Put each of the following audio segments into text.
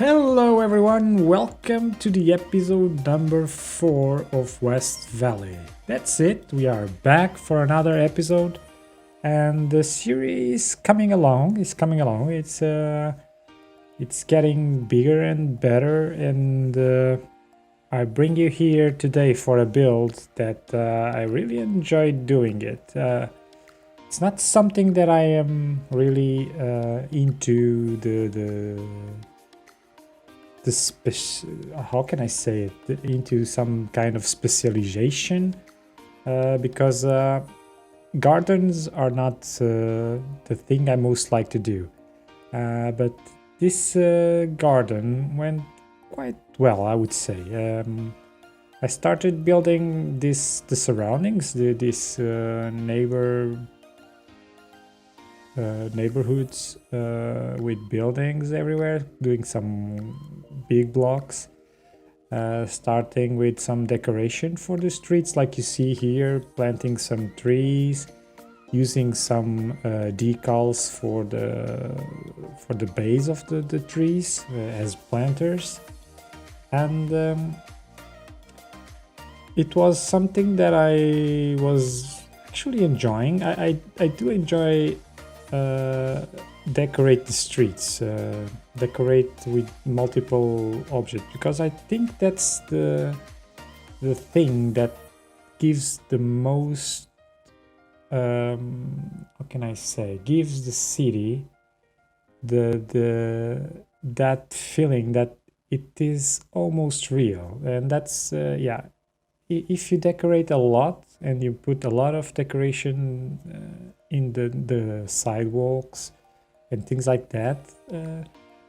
Hello everyone, welcome to the episode number 4 of West Valley. That's it, we are back for another episode and the series is coming along. It's getting bigger and better, and I bring you here today for a build that I really enjoyed doing it. It's not something that I am really into how can I say it, into some kind of specialization, because gardens are not the thing I most like to do, but this garden went quite well, I would say. I started building the surroundings, this neighborhoods with buildings everywhere, doing some big blocks, starting with some decoration for the streets like you see here, planting some trees, using some decals for the base of the trees as planters, and it was something that I was actually enjoying. I do enjoy decorate the streets, decorate with multiple objects, because I think that's the thing that gives the most how can I say, gives the city that feeling that it is almost real. And that's if you decorate a lot and you put a lot of decoration in the sidewalks and things like that,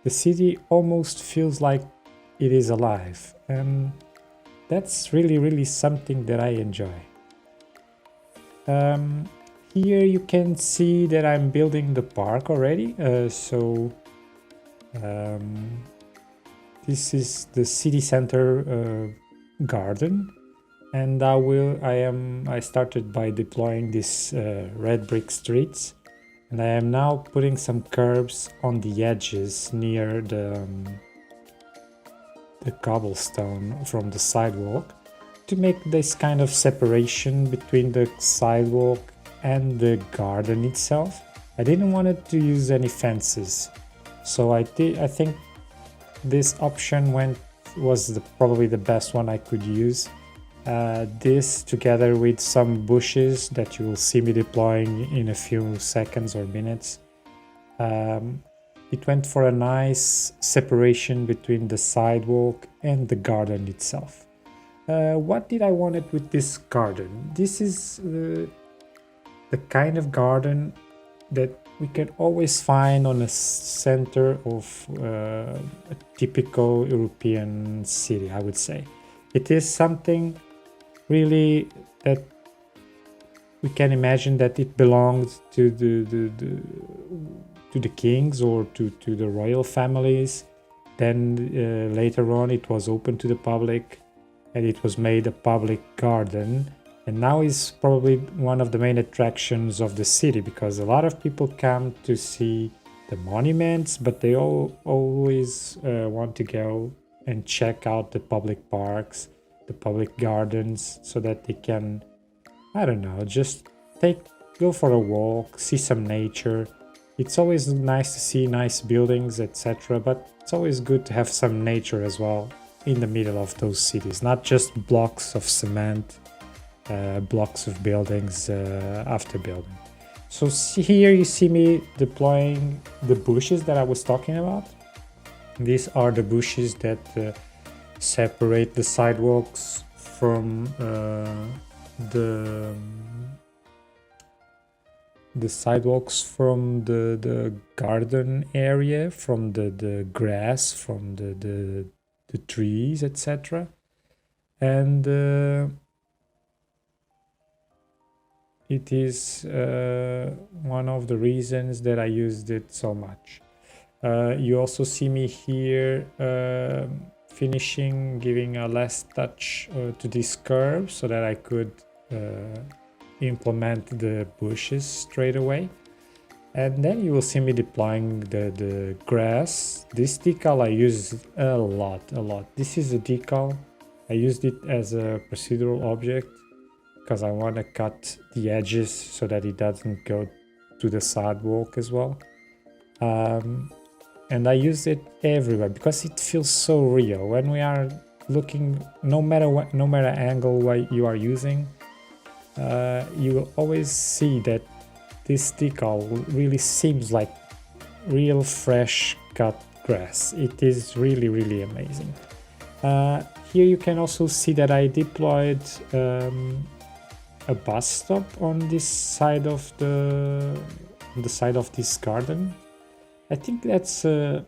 the city almost feels like it is alive, and that's really something that I enjoy. Here you can see that I'm building the park already, this is the city center garden, and I started by deploying these red brick streets, and I am now putting some curbs on the edges near the cobblestone from the sidewalk to make this kind of separation between the sidewalk and the garden itself. I didn't want to use any fences, so I think this option was probably the best one I could use. This together with some bushes that you will see me deploying in a few seconds or minutes, it went for a nice separation between the sidewalk and the garden itself. What did I wanted with this garden? This is the kind of garden that we can always find on a center of a typical European city, I would say. It is something really that we can imagine that it belongs to the kings or to the royal families. Then later on it was open to the public and it was made a public garden, and now is probably one of the main attractions of the city, because a lot of people come to see the monuments, but they always want to go and check out the public parks, the public gardens, so that they can, I don't know, just go for a walk, see some nature. It's always nice to see nice buildings, etc., but it's always good to have some nature as well in the middle of those cities, not just blocks of cement, blocks of buildings after building. So here you see me deploying the bushes that I was talking about. These are the bushes that separate the sidewalks from the sidewalks from the garden area, from the grass, from the trees, etc. And it is one of the reasons that I used it so much. You also see me here finishing, giving a last touch to this curve so that I could implement the bushes straight away. And then you will see me deploying the grass. This decal I use a lot. This is a decal. I used it as a procedural object because I want to cut the edges so that it doesn't go to the sidewalk as well. And I use it everywhere because it feels so real. When we are looking, no matter angle what you are using, you will always see that this decal really seems like real fresh cut grass. It is really amazing. Here you can also see that I deployed a bus stop on this side of the side of this garden. I think that's a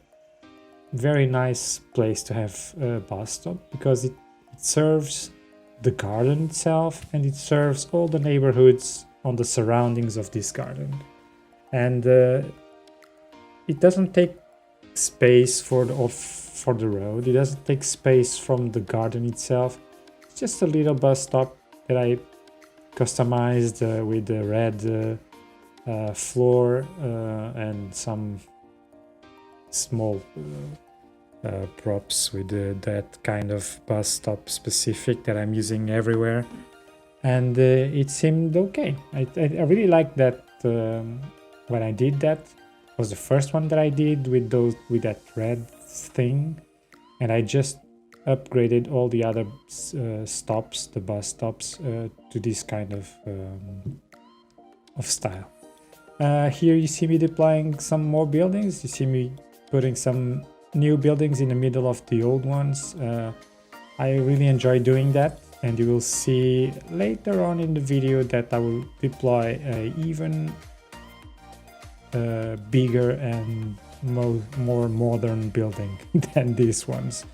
very nice place to have a bus stop because it serves the garden itself and it serves all the neighborhoods on the surroundings of this garden. And it doesn't take space for the road. It doesn't take space from the garden itself. It's just a little bus stop that I customized with the red floor and some small props with that kind of bus stop specific that I'm using everywhere, and it seemed okay. I really like that. When I did that, it was the first one that I did with that red thing, and I just upgraded all the other stops, the bus stops, to this kind of style. Here you see me deploying some more buildings. You see me putting some new buildings in the middle of the old ones. I really enjoy doing that, and you will see later on in the video that I will deploy a even bigger and more modern building than these ones.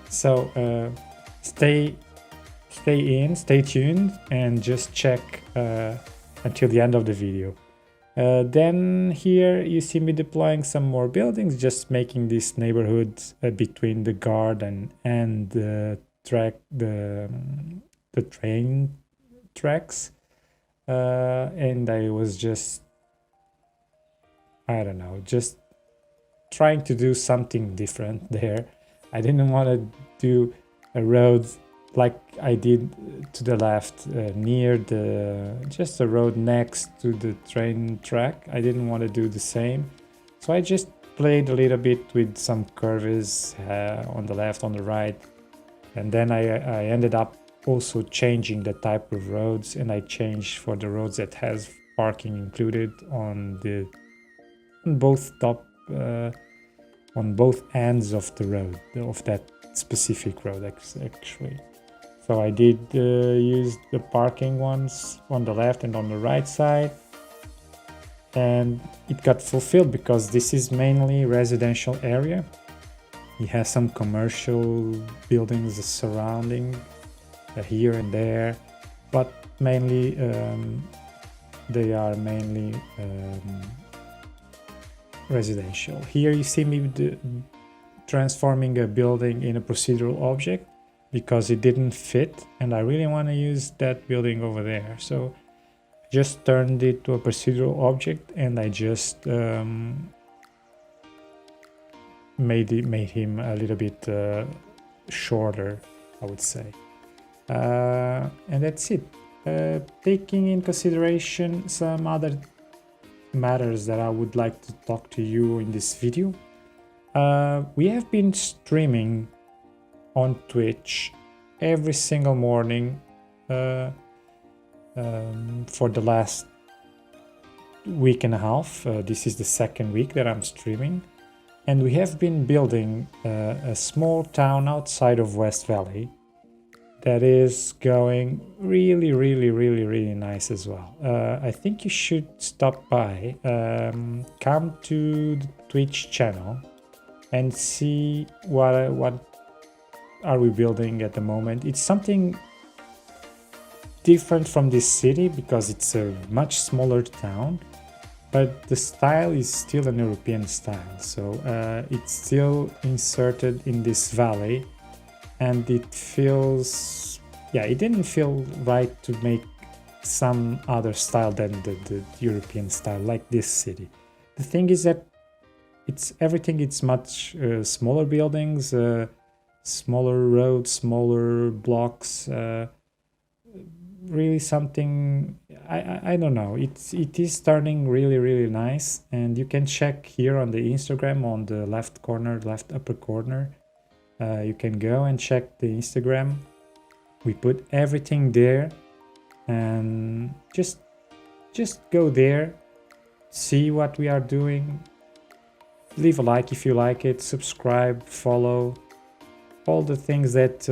So stay tuned, and just check until the end of the video. Then here you see me deploying some more buildings, just making this neighborhood between the garden and the train tracks. And I was just, I don't know, just trying to do something different there. I didn't want to do a road like I did to the left, near just a road next to the train track. I didn't want to do the same, so I just played a little bit with some curves on the left, on the right, and then I ended up also changing the type of roads, and I changed for the roads that has parking included on both ends of the road, of that specific road actually. So I did use the parking ones on the left and on the right side, and it got fulfilled because this is mainly residential area. It has some commercial buildings surrounding here and there, but mainly they are mainly residential. Here you see me transforming a building in a procedural object because it didn't fit, and I really want to use that building over there. So I just turned it to a procedural object, and I just made him a little bit shorter, I would say. And that's it. Taking in consideration some other matters that I would like to talk to you in this video. We have been streaming on Twitch every single morning for the last week and a half. This is the second week that I'm streaming, and we have been building a small town outside of West Valley that is going really nice as well. I think you should stop by, come to the Twitch channel and see what are we building at the moment. It's something different from this city because it's a much smaller town, but the style is still an European style. So it's still inserted in this valley, and it feels, it didn't feel right to make some other style than the European style like this city. the thing is that it's much smaller buildings, smaller roads, smaller blocks, really something, I don't know, it is turning really nice. And you can check here on the Instagram on the left upper corner. You can go and check the Instagram. We put everything there, and just go there, see what we are doing, leave a like if you like it, subscribe, follow, all the things that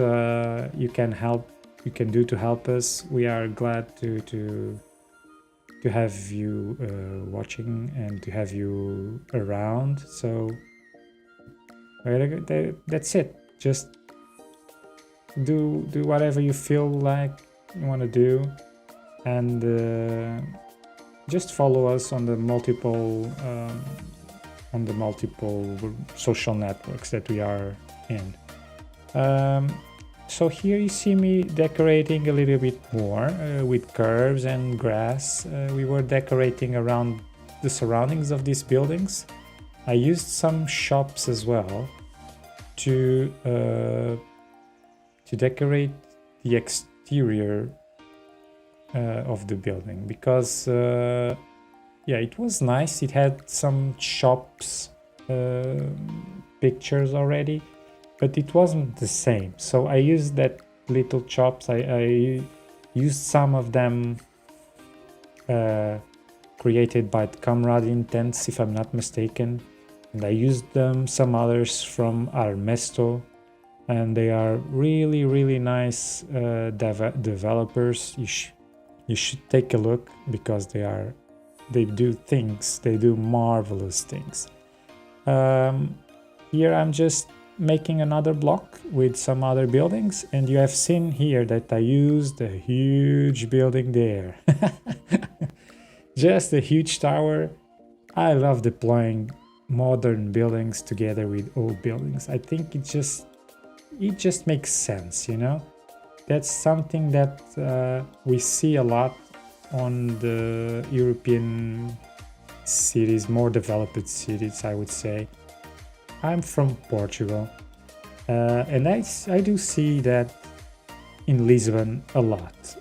you can do to help us. We are glad to have you watching and to have you around. So that's it. Just do whatever you feel like you want to do, and just follow us on the multiple social networks that we are in. So here you see me decorating a little bit more with curves and grass. We were decorating around the surroundings of these buildings. I used some shops as well to decorate the exterior of the building, because it was nice. It had some shops pictures already, but it wasn't the same. So I used that little shops. I used some of them created by Comrade Intense, if I'm not mistaken, and I used some others from Armesto, and they are really nice developers. You should take a look, because they do marvelous things. Here I'm just making another block with some other buildings, and you have seen here that I used a huge building there. Just a huge tower. I love deploying modern buildings together with old buildings. I think it just makes sense, you know. That's something that we see a lot on the European cities, more developed cities, I would say. I'm from Portugal, and I do see that in Lisbon a lot.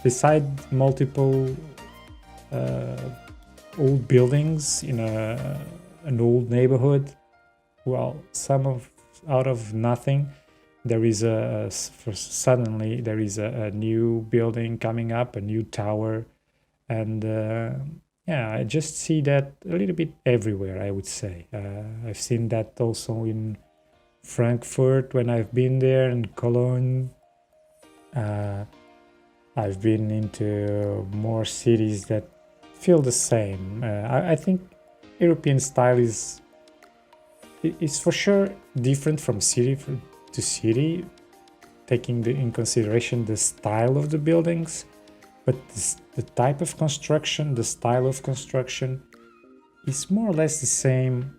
Beside multiple old buildings in an old neighborhood, well, out of nothing, suddenly there is a new building coming up, a new tower, and I just see that a little bit everywhere, I would say. I've seen that also in Frankfurt when I've been there, and Cologne. I've been into more cities that feel the same. I think European style is for sure different from city to city, taking in consideration the style of the buildings. But the type of construction, the style of construction is more or less the same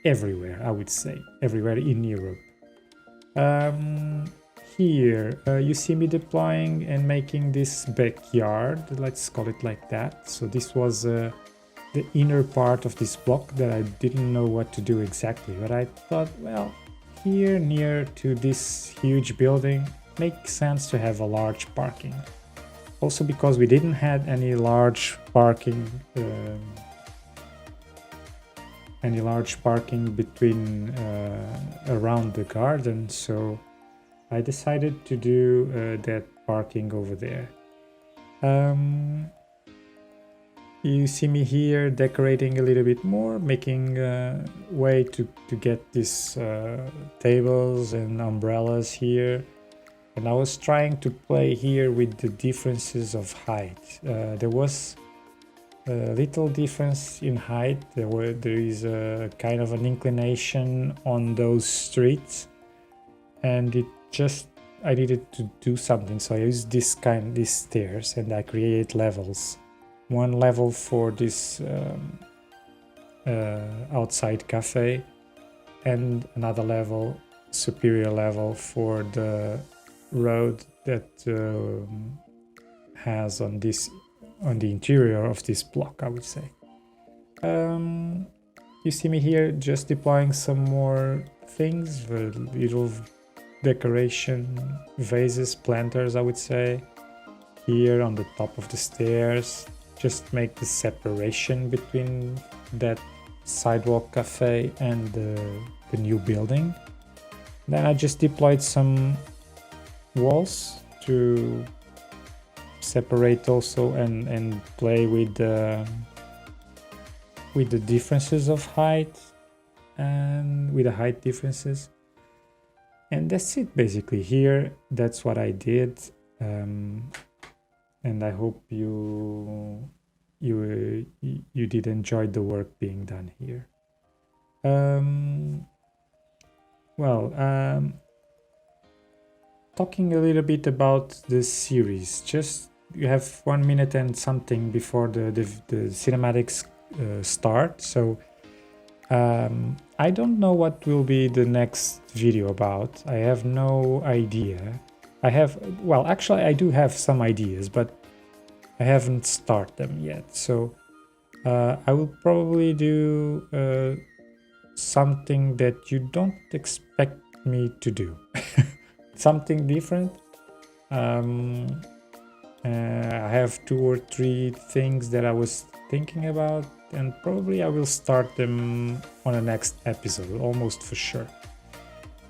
everywhere, I would say, everywhere in Europe. Here, you see me deploying and making this backyard, let's call it like that. So this was the inner part of this block that I didn't know what to do exactly, but I thought, well, here near to this huge building, makes sense to have a large parking. Also because we didn't have any large parking between around the garden, so I decided to do that parking over there. You see me here decorating a little bit more, making a way to get these tables and umbrellas here. And I was trying to play here with the differences of height. There was a little difference in height. There is a kind of an inclination on those streets, and I needed to do something. So I used these stairs, and I created levels. One level for this outside cafe, and another level, superior level, for the road that has on the interior of this block, I would say. You see me here just deploying some more things, little decoration vases, planters, I would say, here on the top of the stairs. Just make the separation between that sidewalk cafe and the new building. Then I just deployed some walls to separate also and play with the differences of height and with the height differences. And that's it basically here. That's what I did. And I hope you did enjoy the work being done here. Talking a little bit about the series. Just you have 1 minute and something before the cinematics start. So I don't know what will be the next video about. I have no idea. Actually I do have some ideas, but I haven't started them yet. So I will probably do something that you don't expect me to do. Something different. I have 2 or 3 things that I was thinking about, and probably I will start them on the next episode, almost for sure.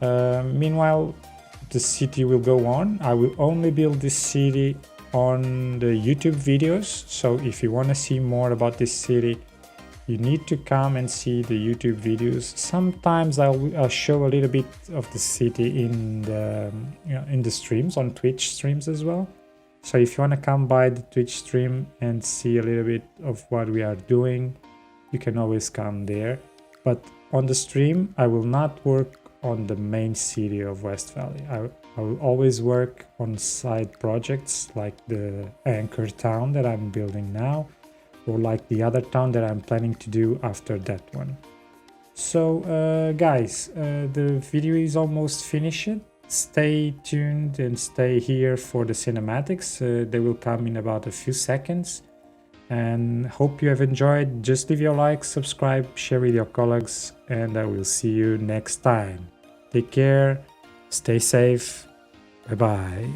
Meanwhile, the city will go on. I will only build this city on the YouTube videos, so if you want to see more about this city, you need to come and see the YouTube videos. Sometimes I'll show a little bit of the city in the streams, on Twitch streams as well. So if you want to come by the Twitch stream and see a little bit of what we are doing, you can always come there. But on the stream, I will not work on the main city of West Valley. I will always work on side projects like the anchor town that I'm building now, or like the other town that I'm planning to do after that one. So guys, the video is almost finished. Stay tuned and stay here for the cinematics. They will come in about a few seconds. And hope you have enjoyed. Just leave your like, subscribe, share with your colleagues, and I will see you next time. Take care, stay safe, bye bye.